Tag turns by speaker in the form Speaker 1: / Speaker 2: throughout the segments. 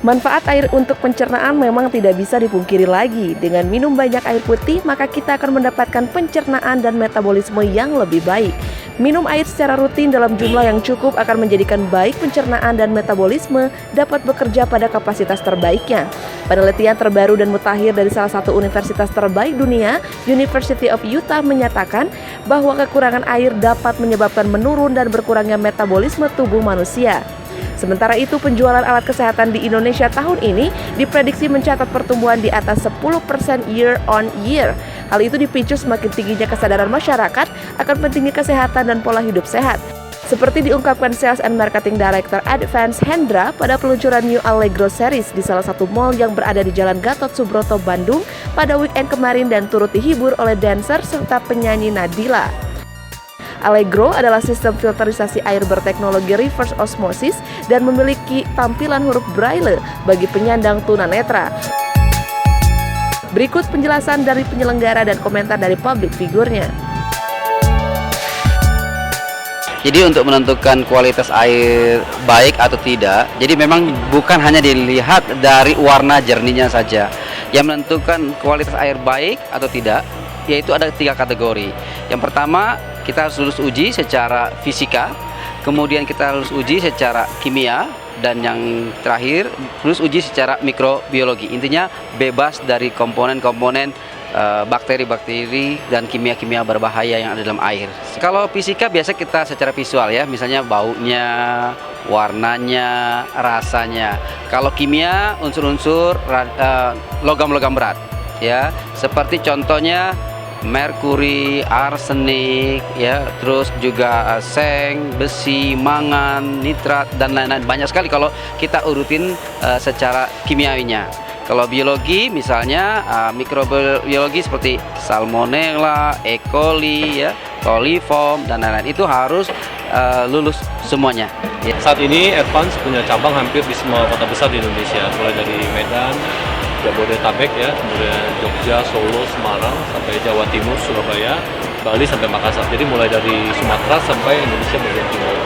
Speaker 1: Manfaat air untuk pencernaan memang tidak bisa dipungkiri lagi. Dengan minum banyak air putih, maka kita akan mendapatkan pencernaan dan metabolisme yang lebih baik. Minum air secara rutin dalam jumlah yang cukup akan menjadikan baik pencernaan dan metabolisme dapat bekerja pada kapasitas terbaiknya. Penelitian terbaru dan mutakhir dari salah satu universitas terbaik dunia, University of Utah, menyatakan bahwa kekurangan air dapat menyebabkan menurun dan berkurangnya metabolisme tubuh manusia. Sementara itu, penjualan alat kesehatan di Indonesia tahun ini diprediksi mencatat pertumbuhan di atas 10% year on year. Hal itu dipicu semakin tingginya kesadaran masyarakat akan pentingnya kesehatan dan pola hidup sehat. Seperti diungkapkan Sales and Marketing Director Advance Hendra pada peluncuran New Allegro Series di salah satu mall yang berada di Jalan Gatot Subroto, Bandung pada weekend kemarin dan turut dihibur oleh dancer serta penyanyi Nadila. Allegro adalah sistem filterisasi air berteknologi reverse osmosis dan memiliki tampilan huruf braille bagi penyandang tunanetra. Berikut penjelasan dari penyelenggara dan komentar dari public figurnya.
Speaker 2: Jadi untuk menentukan kualitas air baik atau tidak, jadi memang bukan hanya dilihat dari warna jernihnya saja. Yang menentukan kualitas air baik atau tidak, yaitu ada 3 kategori. Yang pertama, kita harus lulus uji secara fisika, kemudian kita lulus uji secara kimia, dan yang terakhir lulus uji secara mikrobiologi. Intinya bebas dari komponen-komponen bakteri-bakteri dan kimia-kimia berbahaya yang ada dalam air. Kalau fisika biasa kita secara visual ya, misalnya baunya, warnanya, rasanya. Kalau kimia unsur-unsur logam-logam berat ya, seperti contohnya merkuri, arsenik, ya, terus juga seng, besi, mangan, nitrat, dan lain-lain. Banyak sekali kalau kita urutin secara kimiawinya. Kalau biologi misalnya mikrobiologi seperti salmonella, E. coli, ya, coliform, dan lain-lain itu harus lulus semuanya.
Speaker 3: Ya. Saat ini Advance punya cabang hampir di semua kota besar di Indonesia, mulai dari Medan, Jabodetabek ya, kemudian Jogja, Solo, Semarang, sampai Jawa Timur, Surabaya, Bali sampai Makassar. Jadi mulai dari Sumatera sampai Indonesia bagian timur.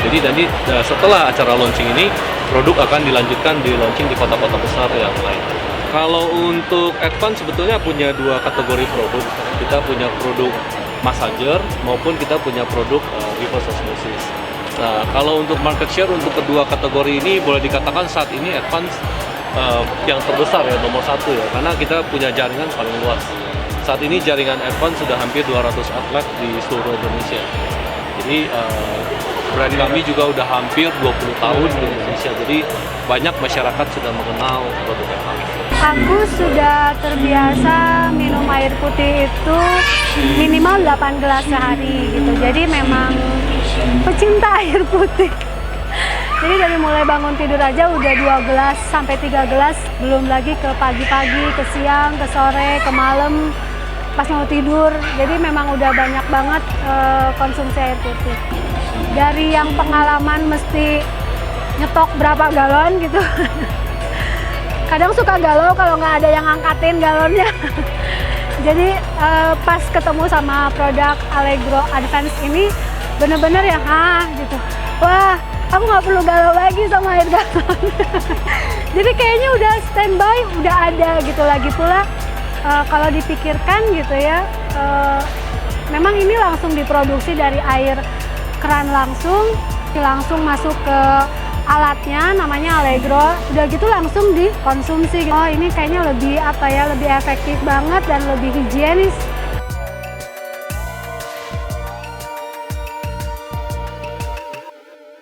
Speaker 3: Jadi setelah acara launching ini, produk akan dilanjutkan di launching di kota-kota besar yang lain. Kalau untuk Advance sebetulnya punya 2 kategori produk. Kita punya produk massager maupun kita punya produk reverse osmosis. Nah, kalau untuk market share untuk kedua kategori ini boleh dikatakan saat ini Advance yang terbesar ya, nomor 1 ya, karena kita punya jaringan paling luas. Saat ini jaringan Advance sudah hampir 200 outlet di seluruh Indonesia. Jadi brand kami juga udah hampir 20 tahun di Indonesia. Jadi banyak masyarakat sudah mengenal produk Advance.
Speaker 4: Aku sudah terbiasa minum air putih itu minimal 8 gelas sehari gitu. Jadi memang pecinta air putih. Jadi dari mulai bangun tidur aja udah 2 gelas sampai 3 gelas, belum lagi ke pagi-pagi, ke siang, ke sore, ke malam, pas mau tidur. Jadi memang udah banyak banget konsumsi air putih. Dari yang pengalaman mesti nyetok berapa galon gitu. Kadang suka galau kalau nggak ada yang angkatin galonnya. Jadi pas ketemu sama produk Allegro Advance ini, bener-bener ya gitu. Wah, aku nggak perlu galau lagi sama air galon. Jadi kayaknya udah standby, udah ada gitu. Lagi pula kalau dipikirkan gitu ya, memang ini langsung diproduksi dari air keran langsung masuk ke alatnya, namanya Allegro. Udah gitu langsung dikonsumsi. Oh, ini kayaknya lebih lebih efektif banget dan lebih higienis.